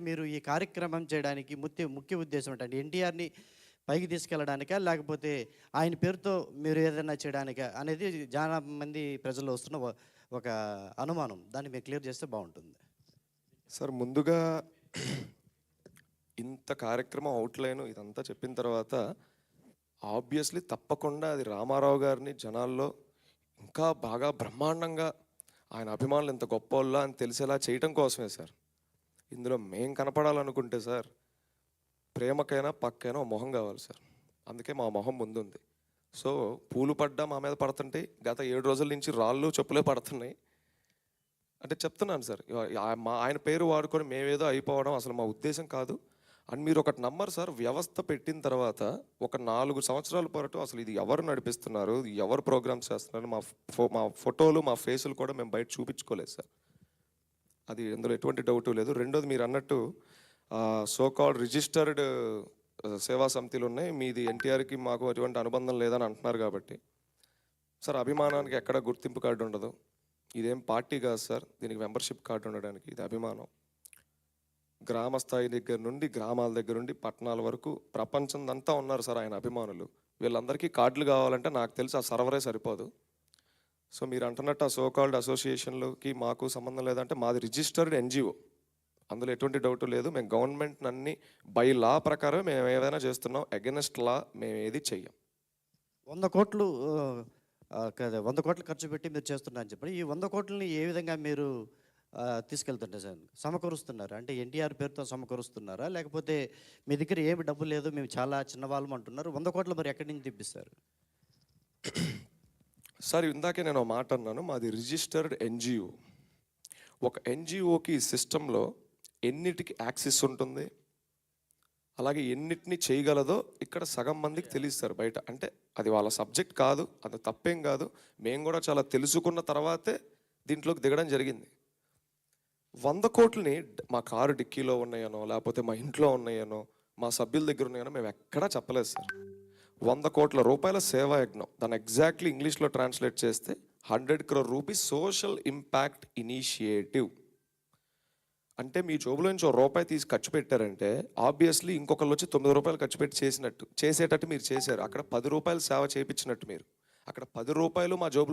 మీరు ఈ కార్యక్రమం చేయడానికి ముఖ్య ఉద్దేశ్యం ఏంటంటే ఎన్టీఆర్‌ని పైకి తీసుకెళ్ళడానికా? లేకపోతే ఆయన పేరుతో మీరు ఏదైనా చేయడానికా? అనేది చాలా మంది ప్రజల్లో వస్తున్న ఒక అనుమానం. దాన్ని మీరు క్లియర్ చేస్తే బావుంటుంది. సార్ ముందుగా ఇంత కార్యక్రమం అవుట్‌లైన్ ఇదంతా చెప్పిన తర్వాత ఆబ్వియస్‌లీ తప్పకుండా అది రామారావు గారిని జనాల్లో ఇంకా బాగా బ్రహ్మాండంగా ఆయన అభిమానులు ఎంత గొప్పోళ్ళా అని తెలిసేలా చేయటం కోసమే సార్. ఇందులో మేం కనపడాలనుకుంటే సార్ ప్రేమకైనా, పక్కైనా ఓ మొహం కావాలి సార్. అందుకే మా మొహం ముందుంది. సో పూలు పడ్డా మా మీద పడుతుంటాయి. గత 7 రోజుల నుంచి రాళ్ళు, చెప్పులే పడుతున్నాయి. అంటే చెప్తున్నాను సార్. ఆయన పేరు వాడుకొని మేమేదో అయిపోవడం అసలు మా ఉద్దేశం కాదు. అండ్ మీరు ఒకటి నమ్మరు సార్, వ్యవస్థ పెట్టిన తర్వాత ఒక 4 సంవత్సరాల పాటు అసలు ఇది ఎవరు నడిపిస్తున్నారు, ఎవరు ప్రోగ్రామ్స్ చేస్తున్నారు, మా ఫోటోలు, మా ఫేసులు కూడా మేము బయట చూపించుకోలేదు సార్. అది అందులో ఎటువంటి డౌటు లేదు. రెండోది మీరు అన్నట్టు సో కాల్డ్ రిజిస్టర్డ్ సేవా సమితిలు ఉన్నాయి. మీది ఎన్టీఆర్కి మాకు అటువంటి అనుబంధం లేదని అంటున్నారు కాబట్టి సార్, అభిమానానికి ఎక్కడ గుర్తింపు కార్డు ఉండదు. ఇదేం పార్టీ కాదు సార్, దీనికి మెంబర్షిప్ కార్డు ఉండడానికి. ఇది అభిమానం. గ్రామ స్థాయి దగ్గర నుండి, గ్రామాల దగ్గర నుండి పట్టణాల వరకు ప్రపంచందంతా ఉన్నారు సార్ ఆయన అభిమానులు. వీళ్ళందరికీ కార్డులు కావాలంటే నాకు తెలిసి ఆ సర్వరే సరిపోదు. సో మీరు అంటున్నట్టు ఆ సోకాల్డ్ అసోసియేషన్లకి మాకు సంబంధం లేదంటే మాది రిజిస్టర్డ్ ఎన్జిఓ, అందులో ఎటువంటి డౌట్ లేదు. మేము గవర్నమెంట్ అన్ని బై లా ప్రకారం మేము ఏదైనా చేస్తున్నాం, అగెనెస్ట్ లా మేము ఏది చెయ్యం. 100 కోట్లు కదా 100 కోట్లు ఖర్చు పెట్టి మీరు చేస్తున్నారని చెప్పి ఈ 100 కోట్లని ఏ విధంగా మీరు తీసుకెళ్తుంటారు సార్? సమకూరుస్తున్నారా? అంటే ఎన్టీఆర్ పేరుతో సమకూరుస్తున్నారా? లేకపోతే మీ దగ్గర ఏమి డబ్బు లేదు, మేము చాలా చిన్నవాళ్ళం అంటున్నారు, 100 కోట్లు మరి ఎక్కడి నుంచి తెప్పిస్తారు? సార్ ఇందాకే నేను ఒక మాట అన్నాను, మాది రిజిస్టర్డ్ ఎన్జిఓ. ఒక ఎన్జిఓకి ఈ సిస్టంలో ఎన్నిటికి యాక్సెస్ ఉంటుంది, అలాగే ఎన్నిటిని చేయగలదో ఇక్కడ సగం మందికి తెలియస్తారు బయట. అంటే అది వాళ్ళ సబ్జెక్ట్ కాదు, అది తప్పేం కాదు. మేము కూడా చాలా తెలుసుకున్న తర్వాతే దీంట్లోకి దిగడం జరిగింది. 100 కోట్లని మా కారు డిక్కీలో ఉన్నాయనో, లేకపోతే మా ఇంట్లో ఉన్నాయనో, మా సభ్యుల దగ్గర ఉన్నాయనో మేము ఎక్కడా చెప్పలేదు సార్. 100 కోట్ల రూపాయల సేవా యజ్ఞం, దాన్ని ఎగ్జాక్ట్లీ ఇంగ్లీష్లో ట్రాన్స్లేట్ చేస్తే 100 crore rupees social impact initiative. అంటే మీ జోబులో నుంచి రూపాయి తీసి ఖర్చు పెట్టారంటే ఆబ్వియస్లీ ఇంకొకళ్ళు వచ్చి 9 రూపాయలు ఖర్చు పెట్టి చేసేటట్టు మీరు చేశారు. అక్కడ 10 రూపాయలు సేవ చేయించినట్టు మీరు. అక్కడ 10 రూపాయలు మా జోబులో